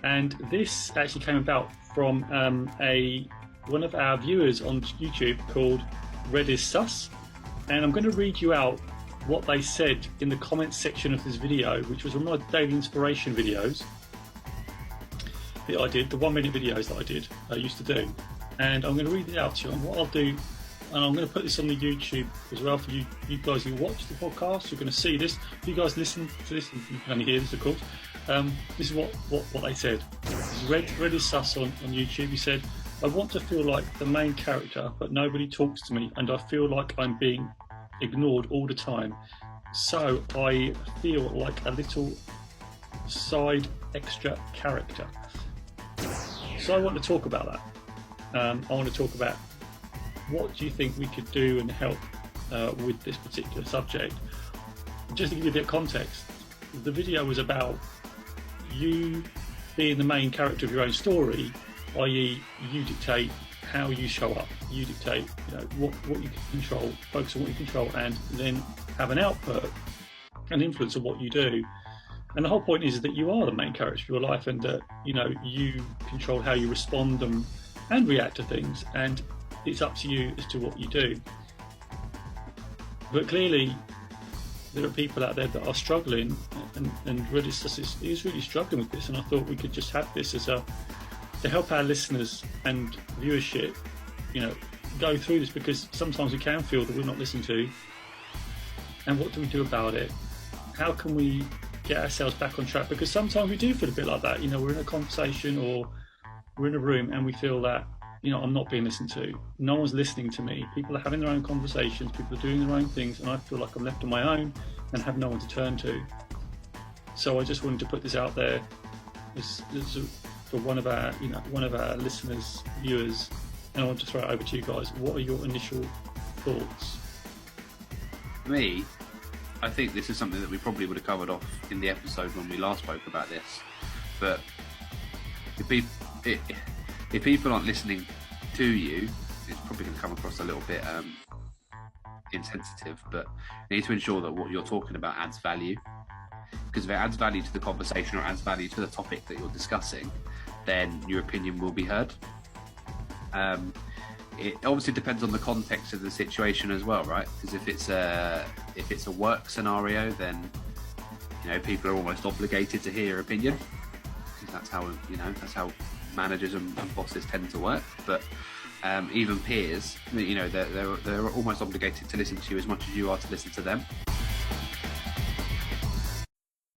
And this actually came about from one of our viewers on YouTube called Red is Sus. And I'm going to read you out what they said in the comments section of this video, which was one of my daily inspiration videos that I did, the 1 minute videos that I used to do. And I'm going to read it out to you. And what I'll do, and I'm going to put this on the YouTube as well for you guys who watch the podcast. You're going to see this. If you guys listen to this, and you can only hear this, of course. This is what they said. This is Red is Sus on YouTube. He said, "I want to feel like the main character, but nobody talks to me, and I feel like I'm being ignored all the time. So I feel like a little side extra character." So I want to talk about that. I want to talk about what do you think we could do and help with this particular subject. Just to give you a bit of context, the video was about you being the main character of your own story, i.e. you dictate how you show up, you dictate what you can control, focus on what you control, and then have an output and influence of what you do. And the whole point is that you are the main character of your life, and that you control how you respond and react to things, and it's up to you as to what you do. But clearly there are people out there that are struggling, and Red is Sus is really struggling with this, and I thought we could just have this as to help our listeners and viewership go through this, because sometimes we can feel that we're not listened to. And what do we do about it? How can we get ourselves back on track? Because sometimes we do feel a bit like that. We're in a conversation or we're in a room and we feel that I'm not being listened to, no one's listening to me, people are having their own conversations, people are doing their own things, and I feel like I'm left on my own and have no one to turn to. So I just wanted to put this out there for one of our listeners, viewers, and I want to throw it over to you guys. What are your initial thoughts? For me, I think this is something that we probably would have covered off in the episode when we last spoke about this, but if people aren't listening to you, it's probably going to come across a little bit insensitive, but you need to ensure that what you're talking about adds value. Because if it adds value to the conversation or adds value to the topic that you're discussing, then your opinion will be heard. It obviously depends on the context of the situation as well, right? Because if it's a work scenario, then people are almost obligated to hear your opinion, because that's how managers and bosses tend to work. But even peers, they're almost obligated to listen to you as much as you are to listen to them.